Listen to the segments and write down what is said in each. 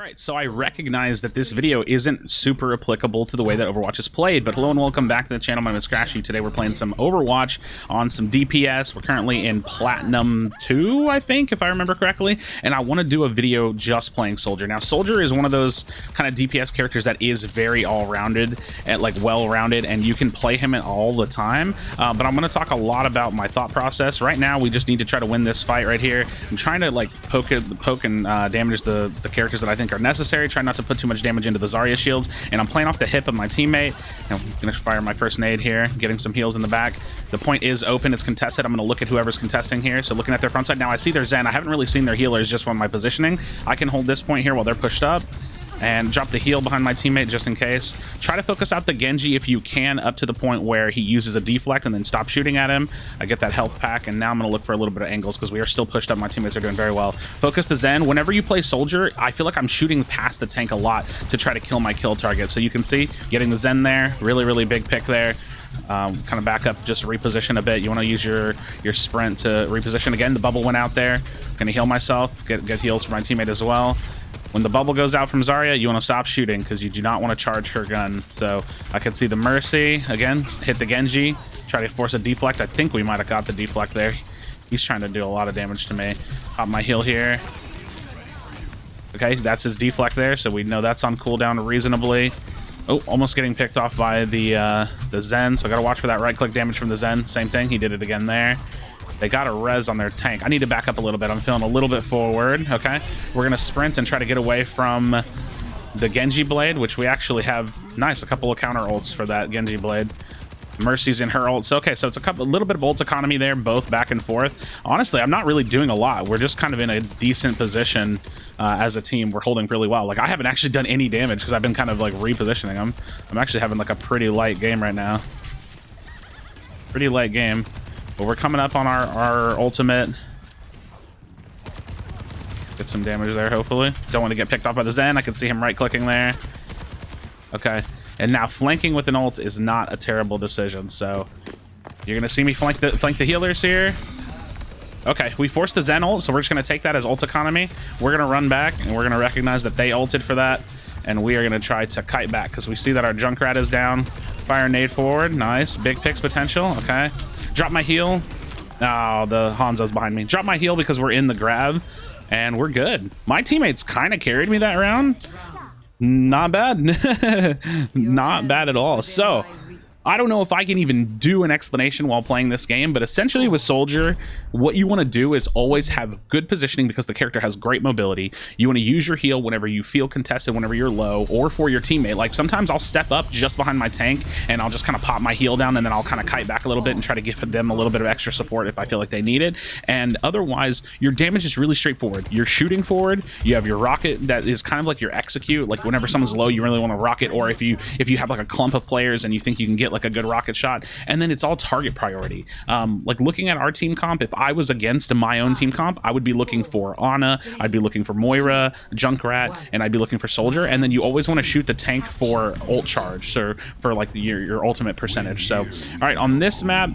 Alright, so I recognize that this video isn't super applicable to the way that Overwatch is played, but hello and welcome back to the channel. My name is KRASHYS. Today we're playing some Overwatch on some DPS. We're currently in Platinum 2, I think, if I remember correctly, and I want to do a video just playing Soldier. Now, Soldier is one of those kind of DPS characters that is very all-rounded, and like well-rounded, and you can play him all the time, but I'm going to talk a lot about my thought process. Right now, we just need to try to win this fight right here. I'm trying to like poke and damage the characters that I think are necessary. Try not to put too much damage into the Zarya shields, and I'm playing off the hip of my teammate. I'm gonna fire my first nade here, getting some heals in the back. The point is open, it's contested. I'm gonna look at whoever's contesting here. So looking at their front side now, I see their Zen. I haven't really seen their healers just from my positioning. I can hold this point here while they're pushed up and drop the heal behind my teammate just in case. Try to focus out the Genji if you can, up to the point where he uses a deflect and then stop shooting at him. I get that health pack, and now I'm going to look for a little bit of angles because we are still pushed up. My teammates are doing very well. Focus the Zen. Whenever you play Soldier, I feel like I'm shooting past the tank a lot to try to kill my kill target. So you can see, getting the Zen there, really big pick there. Kind of back up, just reposition a bit. You want to use your sprint to reposition again. The bubble went out there. Going to heal myself, get heals for my teammate as well. When the bubble goes out from Zarya, you want to stop shooting because you do not want to charge her gun. So I can see the Mercy again, hit the Genji, try to force a deflect. I think we might have got the deflect there. He's trying to do a lot of damage to me. Pop my heal here. Okay, that's his deflect there, so we know that's on cooldown reasonably. Oh, almost getting picked off by the Zen, so I gotta watch for that right-click damage from the Zen. Same thing, he did it again there. They got a res on their tank. I need to back up a little bit. I'm feeling a little bit forward. Okay, we're gonna sprint and try to get away from the Genji blade, which we actually have a couple of counter ults for that Genji blade. Mercy's in her ults. Okay, so it's a little bit of ult economy there, both back and forth. Honestly, I'm not really doing a lot. We're just kind of in a decent position as a team. We're holding really well. Like, I haven't actually done any damage because I've been kind of like repositioning them. I'm actually having like a pretty light game right now. Pretty light game. But we're coming up on our ultimate. Get some damage there, hopefully. Don't want to get picked off by the Zen. I can see him right-clicking there. Okay. And now flanking with an ult is not a terrible decision. So you're going to see me flank the healers here. Okay, we forced the Zen ult, so we're just going to take that as ult economy. We're going to run back, and we're going to recognize that they ulted for that. And we are going to try to kite back because we see that our Junkrat is down. Fire nade forward. Nice. Big picks potential. Okay. Drop my heal. Oh, the Hanzo's behind me. Drop my heal because we're in the grab, and we're good. My teammates kind of carried me that round. Not bad. Not bad at all. So I don't know if I can even do an explanation while playing this game, but essentially with Soldier, what you want to do is always have good positioning because the character has great mobility. You want to use your heal whenever you feel contested, whenever you're low, or for your teammate. Like, sometimes I'll step up just behind my tank and I'll just kind of pop my heal down, and then I'll kind of kite back a little bit and try to give them a little bit of extra support if I feel like they need it. And otherwise, your damage is really straightforward. You're shooting forward, you have your rocket that is kind of like your execute. Like, whenever someone's low, you really want to rocket, or if you have like a clump of players and you think you can get like a good rocket shot, and then it's all target priority. Like, looking at our team comp, if I was against my own team comp, I would be looking for Ana, I'd be looking for Moira, Junkrat, and I'd be looking for Soldier. And then you always want to shoot the tank for ult charge, so for like your ultimate percentage. So all right, on this map,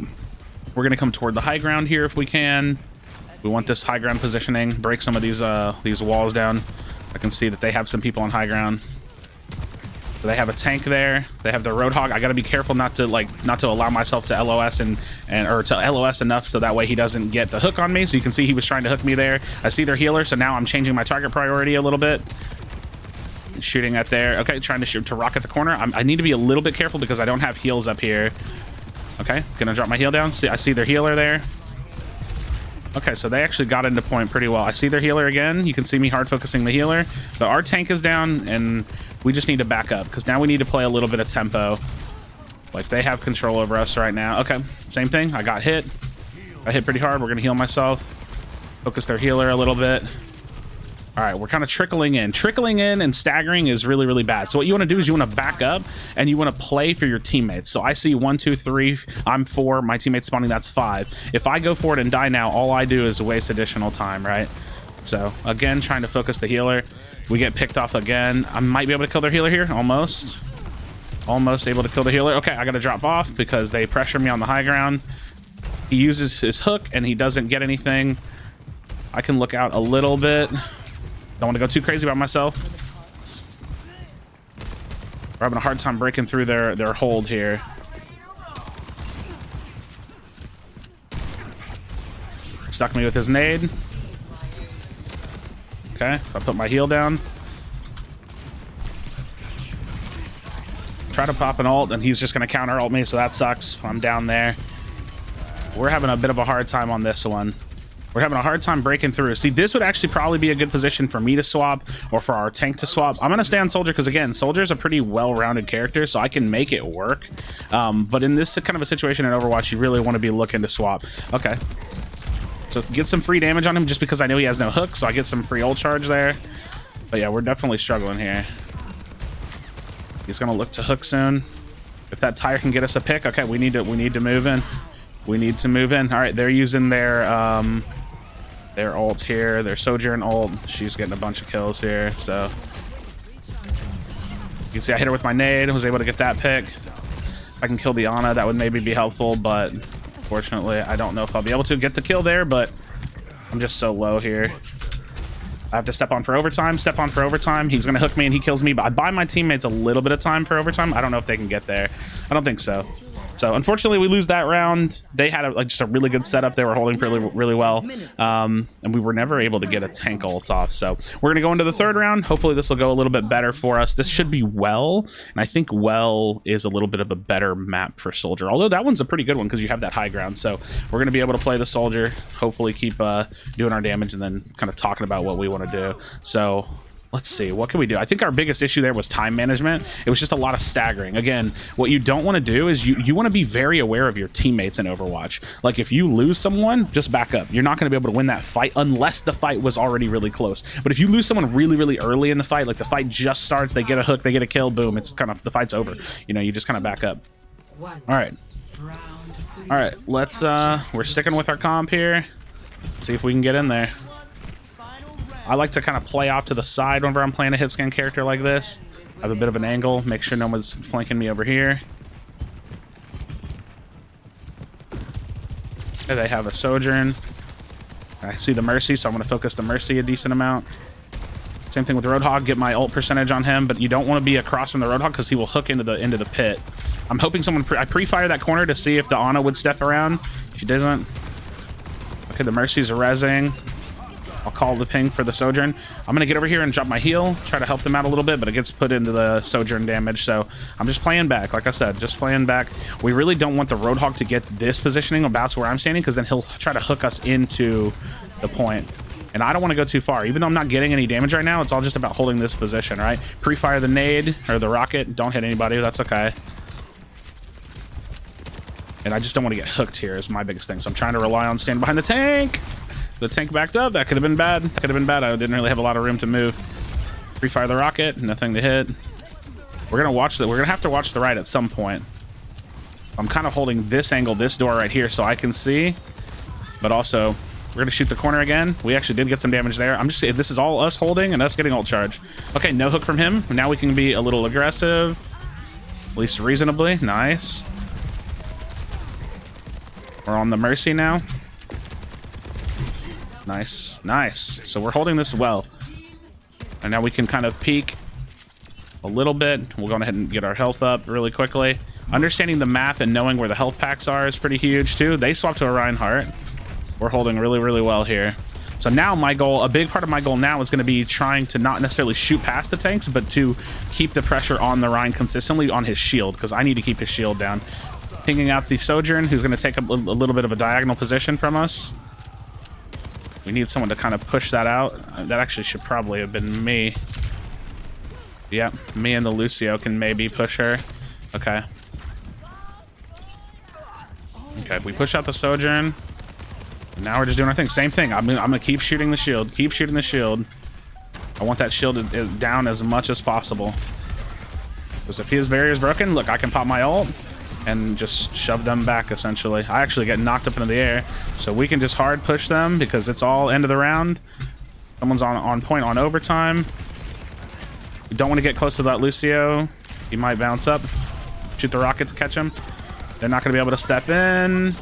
we're gonna come toward the high ground here if we can. We want this high ground positioning, break some of these walls down. I can see that they have some people on high ground. They have a tank there. They have their Roadhog. I got to be careful not to allow myself to LOS or to LOS enough so that way he doesn't get the hook on me. So you can see he was trying to hook me there. I see their healer, so now I'm changing my target priority a little bit. Shooting at there. Okay, trying to rocket the corner. I need to be a little bit careful because I don't have heals up here. Okay, gonna drop my heal down. See, I see their healer there. Okay, so they actually got into point pretty well. I see their healer again. You can see me hard focusing the healer. But our tank is down, and we just need to back up because now we need to play a little bit of tempo. Like, they have control over us right now. Okay, same thing. I got hit. I hit pretty hard. We're going to heal myself. Focus their healer a little bit. All right, we're kind of trickling in. Trickling in and staggering is really bad. So what you want to do is you want to back up and you want to play for your teammates. So I see 1, 2, 3. I'm 4. My teammate's spawning. That's 5. If I go for it and die now, all I do is waste additional time, right? So again, trying to focus the healer. We get picked off again. I might be able to kill their healer here. Almost able to kill the healer. Okay, I got to drop off because they pressure me on the high ground. He uses his hook and he doesn't get anything. I can look out a little bit. Don't want to go too crazy by myself. We're having a hard time breaking through their hold here. Stuck me with his nade. Okay, I put my heal down. Try to pop an ult, and he's just going to counter ult me, so that sucks. I'm down there. We're having a bit of a hard time on this one. We're having a hard time breaking through. See, this would actually probably be a good position for me to swap or for our tank to swap. I'm going to stay on Soldier because, again, Soldier's a pretty well-rounded character, so I can make it work. But in this kind of a situation in Overwatch, you really want to be looking to swap. Okay. So get some free damage on him just because I know he has no hook, so I get some free ult charge there. But yeah, we're definitely struggling here. He's going to look to hook soon. If that tire can get us a pick, okay, we need to move in. We need to move in. All right, they're using their ult here, their Sojourn ult. She's getting a bunch of kills here, so you can see I hit her with my nade. Was able to get that pick. If I can kill the Ana, that would maybe be helpful, but unfortunately, I don't know if I'll be able to get the kill there. But I'm just so low here. I have to step on for overtime. Step on for overtime. He's gonna hook me and he kills me, but I buy my teammates a little bit of time for overtime. I don't know if they can get there. I don't think so. So unfortunately, we lose that round. They had just a really good setup. They were holding really well, and we were never able to get a tank ult off. So we're gonna go into the third round. Hopefully, this will go a little bit better for us. This should be Well, and I think Well is a little bit of a better map for Soldier. Although that one's a pretty good one because you have that high ground. So we're gonna be able to play the Soldier. Hopefully, keep doing our damage and then kind of talking about what we want to do. So let's see, what can we do? I think our biggest issue there was time management. It was just a lot of staggering. Again, what you don't want to do is you want to be very aware of your teammates in Overwatch. Like, if you lose someone, just back up. You're not going to be able to win that fight unless the fight was already really close. But if you lose someone really early in the fight, like the fight just starts, they get a hook, they get a kill, boom, it's kind of, the fight's over. You know, you just kind of back up. All right. All right, let's, we're sticking with our comp here. Let's see if we can get in there. I like to kind of play off to the side whenever I'm playing a hit scan character like this. I have a bit of an angle, make sure no one's flanking me over here. Okay, they have a Sojourn. I see the Mercy, so I'm going to focus the Mercy a decent amount. Same thing with the Roadhog, get my ult percentage on him, but you don't want to be across from the Roadhog because he will hook into the pit. I'm hoping someone... I pre-fire that corner to see if the Ana would step around. She doesn't. Okay, the Mercy's rezzing. I'll call the ping for the Sojourn. I'm going to get over here and drop my heal, try to help them out a little bit, but it gets put into the Sojourn damage, so I'm just playing back. Like I said, just playing back. We really don't want the Roadhog to get this positioning about where I'm standing, because then he'll try to hook us into the point. And I don't want to go too far. Even though I'm not getting any damage right now, it's all just about holding this position, right? Pre-fire the nade, or the rocket. Don't hit anybody. That's okay. And I just don't want to get hooked here is my biggest thing. So I'm trying to rely on standing behind the tank. The tank backed up. That could have been bad. That could have been bad. I didn't really have a lot of room to move. Pre-fire the rocket. Nothing to hit. We're gonna watch that. We're gonna have to watch the right at some point. I'm kind of holding this angle, this door right here, so I can see. But also, we're gonna shoot the corner again. We actually did get some damage there. I'm just. This is all us holding and us getting ult charge. Okay, no hook from him. Now we can be a little aggressive, at least reasonably. Nice. We're on the Mercy now. Nice, nice. So we're holding this well. And now we can kind of peek a little bit. We'll go ahead and get our health up really quickly. Understanding the map and knowing where the health packs are is pretty huge too. They swapped to a Reinhardt. We're holding really well here. So now my goal, a big part of my goal now is going to be trying to not necessarily shoot past the tanks, but to keep the pressure on the Rein consistently on his shield, because I need to keep his shield down. Pinging out the Sojourn, who's going to take a little bit of a diagonal position from us. We need someone to kind of push that out. That actually should probably have been me. Yep, me and the Lucio can maybe push her. Okay. Okay, we push out the Sojourn. And now we're just doing our thing. Same thing. I'm gonna keep shooting the shield. Keep shooting the shield. I want that shield down as much as possible. Because if his barrier is broken, look, I can pop my ult and just shove them back, essentially. I actually get knocked up into the air, so we can just hard push them because it's all end of the round. Someone's on point on overtime. You don't want to get close to that Lucio. He might bounce up. Shoot the rocket to catch him. They're not going to be able to step in.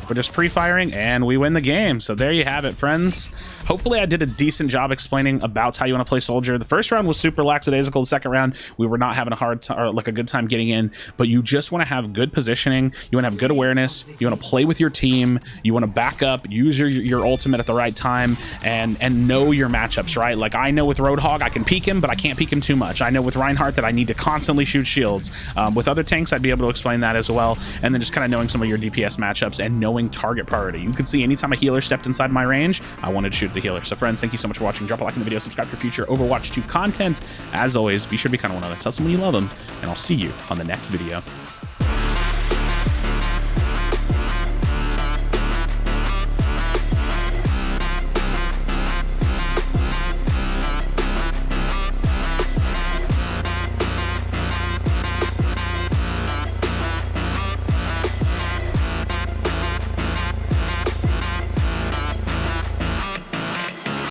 We're just pre-firing and we win the game. So there you have it, friends. Hopefully I did a decent job explaining about how you want to play soldier. The first round was super lackadaisical. The second round, we were not having a hard time, or like a good time getting in, but you just want to have good positioning. You want to have good awareness. You want to play with your team. You want to back up, use your ultimate at the right time, and know your matchups, right? Like I know with Roadhog, I can peek him, but I can't peek him too much. I know with Reinhardt that I need to constantly shoot shields. With other tanks, I'd be able to explain that as well. And then just kind of knowing some of your DPS matchups and knowing target priority. You could see anytime a healer stepped inside my range, I wanted to shoot the healer. So friends, thank you so much for watching. Drop a like in the video, subscribe for future Overwatch 2 content. As always, be sure to be kind of one another. Tell someone you love them, and I'll see you on the next video.